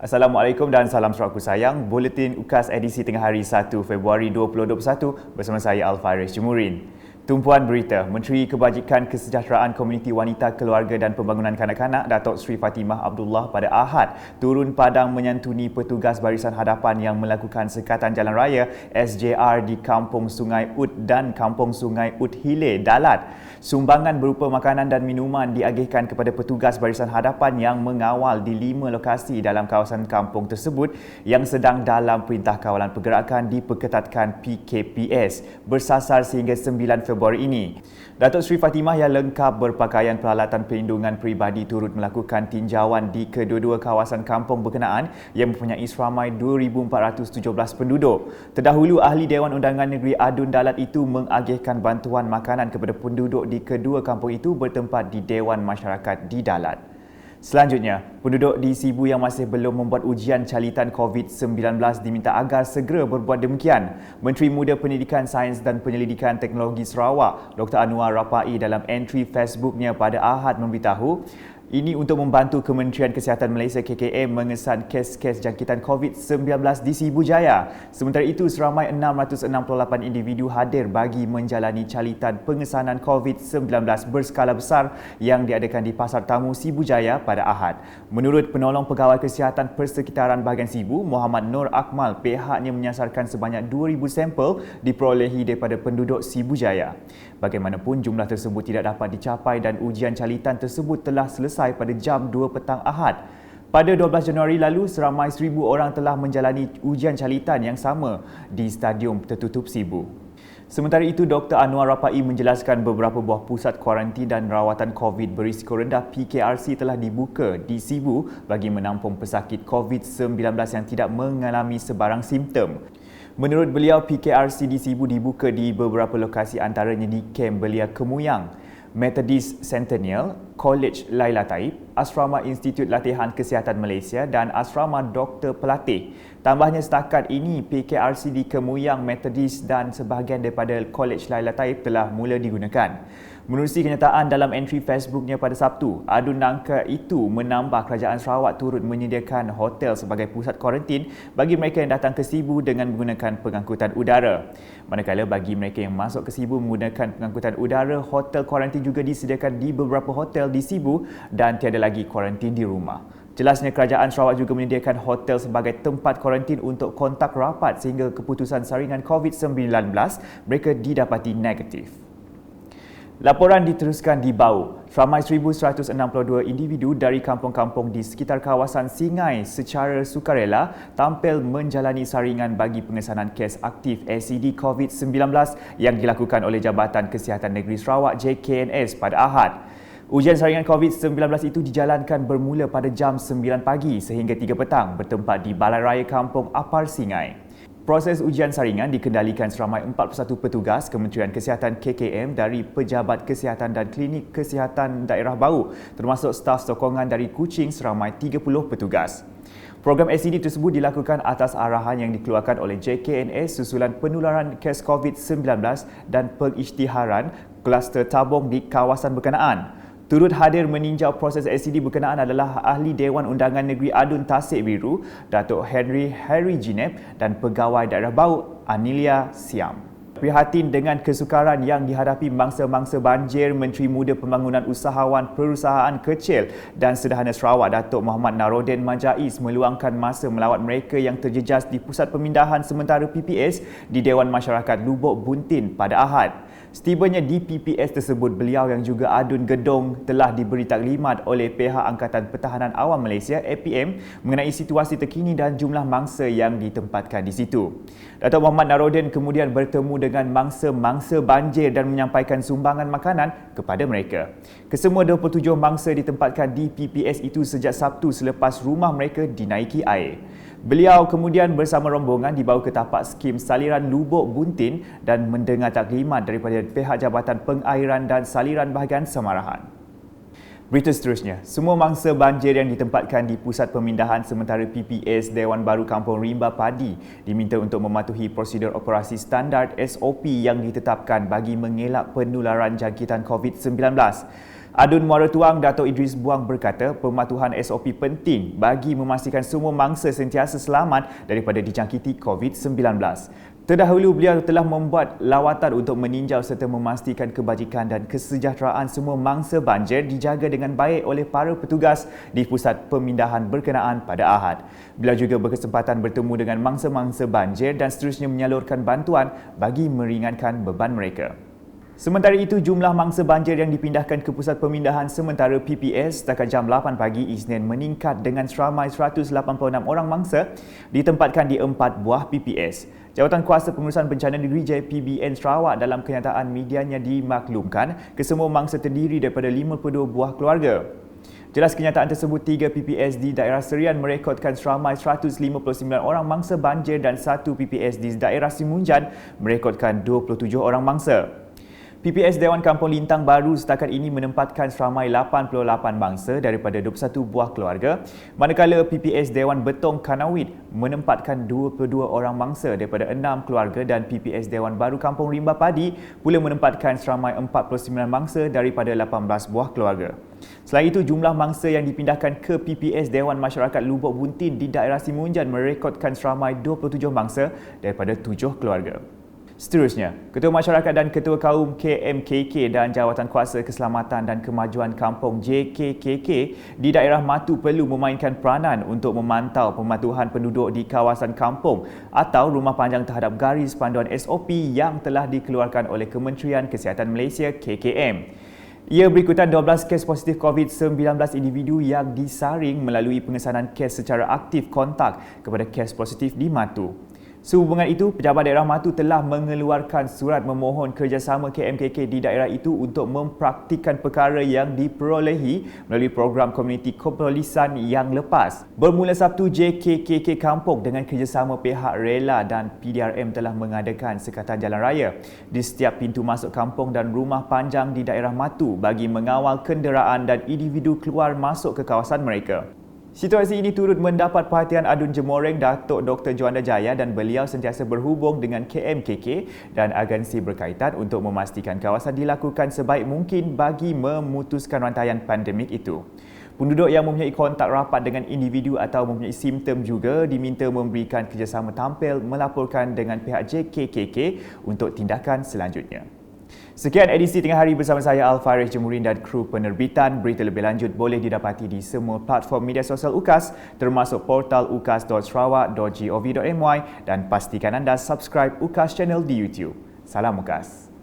Assalamualaikum dan salam saudaraku sayang. Buletin UKAS edisi tengah hari 1 Februari 2021 bersama saya Alfaris Jemurin. Tumpuan berita, Menteri Kebajikan Kesejahteraan Komuniti Wanita, Keluarga dan Pembangunan Kanak-kanak Datuk Seri Fatimah Abdullah pada Ahad turun padang menyantuni petugas barisan hadapan yang melakukan sekatan jalan raya SJR di Kampung Sungai Ud dan Kampung Sungai Ud Hile, Dalat. Sumbangan berupa makanan dan minuman diagihkan kepada petugas barisan hadapan yang mengawal di 5 lokasi dalam kawasan kampung tersebut yang sedang dalam perintah kawalan pergerakan diperketatkan PKPS bersasar sehingga 9 Februari ini. Datuk Seri Fatimah yang lengkap berpakaian peralatan perlindungan peribadi turut melakukan tinjauan di kedua-dua kawasan kampung berkenaan yang mempunyai seramai 2,417 penduduk. Terdahulu, Ahli Dewan Undangan Negeri Adun Dalat itu mengagihkan bantuan makanan kepada penduduk di kedua kampung itu bertempat di Dewan Masyarakat di Dalat. Selanjutnya, penduduk di Sibu yang masih belum membuat ujian calitan COVID-19 diminta agar segera berbuat demikian. Menteri Muda Pendidikan, Sains dan Penyelidikan Teknologi Sarawak, Dr. Anwar Rapai dalam entry Facebooknya pada Ahad memberitahu, ini untuk membantu Kementerian Kesihatan Malaysia KKM mengesan kes-kes jangkitan COVID-19 di Sibu Jaya. Sementara itu, seramai 668 individu hadir bagi menjalani calitan pengesanan COVID-19 berskala besar yang diadakan di Pasar Tamu Sibu Jaya pada Ahad. Menurut Penolong Pegawai Kesihatan Persekitaran Bahagian Sibu, Muhammad Nur Akmal, pihaknya menyasarkan sebanyak 2,000 sampel diperolehi daripada penduduk Sibu Jaya. Bagaimanapun, jumlah tersebut tidak dapat dicapai dan ujian calitan tersebut telah selesai pada jam 2 petang Ahad. Pada 12 Januari lalu, seramai 1,000 orang telah menjalani ujian calitan yang sama di Stadium Tertutup Sibu. Sementara itu, Dr. Anwar Rapai menjelaskan beberapa buah pusat kuarantin dan rawatan COVID berisiko rendah PKRC telah dibuka di Sibu bagi menampung pesakit COVID-19 yang tidak mengalami sebarang simptom. Menurut beliau, PKRC di Sibu dibuka di beberapa lokasi antaranya di Kem Belia Kemuyang, Methodist Centennial, College Laila Taib, Asrama Institut Latihan Kesihatan Malaysia dan Asrama Doktor Pelatih. Tambahnya, setakat ini PKRC di Kemuyang, Methodist dan sebahagian daripada College Laila Taib telah mula digunakan. Menerusi kenyataan dalam entry Facebooknya pada Sabtu, Adun Nangka itu menambah Kerajaan Sarawak turut menyediakan hotel sebagai pusat kuarantin bagi mereka yang datang ke Sibu dengan menggunakan pengangkutan udara. Manakala bagi mereka yang masuk ke Sibu menggunakan pengangkutan udara, hotel kuarantin juga disediakan di beberapa hotel di Sibu dan tiada lagi kuarantin di rumah. Jelasnya, Kerajaan Sarawak juga menyediakan hotel sebagai tempat kuarantin untuk kontak rapat sehingga keputusan saringan COVID-19 mereka didapati negatif. Laporan diteruskan di Bau. Seramai 1,162 individu dari kampung-kampung di sekitar kawasan Singai secara sukarela tampil menjalani saringan bagi pengesanan kes aktif SCD COVID-19 yang dilakukan oleh Jabatan Kesihatan Negeri Sarawak JKNS pada Ahad. Ujian saringan COVID-19 itu dijalankan bermula pada jam 9 pagi sehingga 3 petang bertempat di Balai Raya Kampung Apar Singai. Proses ujian saringan dikendalikan seramai 41 petugas Kementerian Kesihatan KKM dari Pejabat Kesihatan dan Klinik Kesihatan Daerah Bau, termasuk staf sokongan dari Kuching seramai 30 petugas. Program SCD tersebut dilakukan atas arahan yang dikeluarkan oleh JKNS susulan penularan kes COVID-19 dan pengisytiharan kluster tabung di kawasan berkenaan. Turut hadir meninjau proses SCD berkenaan adalah Ahli Dewan Undangan Negeri Adun Tasik Biru, Datuk Harry Jineb dan Pegawai Daerah Bau Anilia Siam. Prihatin dengan kesukaran yang dihadapi mangsa-mangsa banjir, Menteri Muda Pembangunan Usahawan Perusahaan Kecil dan Sederhana Sarawak, Datuk Muhammad Narodin Majais meluangkan masa melawat mereka yang terjejas di Pusat Pemindahan Sementara PPS di Dewan Masyarakat Lubuk Buntin pada Ahad. Setibanya di PPS tersebut, beliau yang juga adun gedung telah diberi taklimat oleh pihak Angkatan Pertahanan Awam Malaysia APM mengenai situasi terkini dan jumlah mangsa yang ditempatkan di situ. Datuk Muhammad Narodin kemudian bertemu dengan mangsa-mangsa banjir dan menyampaikan sumbangan makanan kepada mereka. Kesemua 27 mangsa ditempatkan di PPS itu sejak Sabtu selepas rumah mereka dinaiki air. Beliau kemudian bersama rombongan dibawa ke tapak skim saliran Lubuk Buntin dan mendengar taklimat daripada pihak Jabatan Pengairan dan Saliran Bahagian Samarahan. Berita seterusnya, semua mangsa banjir yang ditempatkan di Pusat Pemindahan Sementara PPS Dewan Baru Kampung Rimba Padi diminta untuk mematuhi prosedur operasi standard SOP yang ditetapkan bagi mengelak penularan jangkitan COVID-19. Adun Muara Tuang Dato' Idris Buang berkata pematuhan SOP penting bagi memastikan semua mangsa sentiasa selamat daripada dijangkiti COVID-19. Terdahulu beliau telah membuat lawatan untuk meninjau serta memastikan kebajikan dan kesejahteraan semua mangsa banjir dijaga dengan baik oleh para petugas di pusat pemindahan berkenaan pada Ahad. Beliau juga berkesempatan bertemu dengan mangsa-mangsa banjir dan seterusnya menyalurkan bantuan bagi meringankan beban mereka. Sementara itu, jumlah mangsa banjir yang dipindahkan ke Pusat Pemindahan Sementara PPS setakat jam 8 pagi Isnin meningkat dengan seramai 186 orang mangsa ditempatkan di 4 buah PPS. Jawatan Kuasa Pengurusan Bencana Negeri JPBN Sarawak dalam kenyataan medianya dimaklumkan kesemua mangsa terdiri daripada 52 buah keluarga. Jelas kenyataan tersebut, 3 PPS di daerah Serian merekodkan seramai 159 orang mangsa banjir dan 1 PPS di daerah Simunjan merekodkan 27 orang mangsa. PPS Dewan Kampung Lintang Baru setakat ini menempatkan seramai 88 mangsa daripada 21 buah keluarga, manakala PPS Dewan Betong Kanawit menempatkan 22 orang mangsa daripada 6 keluarga dan PPS Dewan Baru Kampung Rimba Padi pula menempatkan seramai 49 mangsa daripada 18 buah keluarga. Selain itu, jumlah mangsa yang dipindahkan ke PPS Dewan Masyarakat Lubuk Buntin di daerah Simunjan merekodkan seramai 27 mangsa daripada 7 keluarga. Seterusnya, Ketua Masyarakat dan Ketua Kaum KMKK dan Jawatan Kuasa Keselamatan dan Kemajuan Kampung JKKK di daerah Matu perlu memainkan peranan untuk memantau pematuhan penduduk di kawasan kampung atau rumah panjang terhadap garis panduan SOP yang telah dikeluarkan oleh Kementerian Kesihatan Malaysia KKM. Ia berikutan 12 kes positif COVID-19 individu yang disaring melalui pengesanan kes secara aktif kontak kepada kes positif di Matu. Sehubungan itu, Pejabat Daerah Matu telah mengeluarkan surat memohon kerjasama KMKK di daerah itu untuk mempraktikkan perkara yang diperolehi melalui program komuniti kepolisan yang lepas. Bermula Sabtu, JKKK Kampung dengan kerjasama pihak rela dan PDRM telah mengadakan sekatan jalan raya di setiap pintu masuk kampung dan rumah panjang di daerah Matu bagi mengawal kenderaan dan individu keluar masuk ke kawasan mereka. Situasi ini turut mendapat perhatian Adun Jemoreng Datuk Dr. Juanda Jaya dan beliau sentiasa berhubung dengan KMKK dan agensi berkaitan untuk memastikan kawasan dilakukan sebaik mungkin bagi memutuskan rantaian pandemik itu. Penduduk yang mempunyai kontak rapat dengan individu atau mempunyai simptom juga diminta memberikan kerjasama tampil melaporkan dengan pihak JKKK untuk tindakan selanjutnya. Sekian edisi Tengah Hari bersama saya Al-Fairez Jemurin dan kru penerbitan. Berita lebih lanjut boleh didapati di semua platform media sosial UKAS termasuk portal ukas.sarawak.gov.my dan pastikan anda subscribe UKAS Channel di YouTube. Salam UKAS.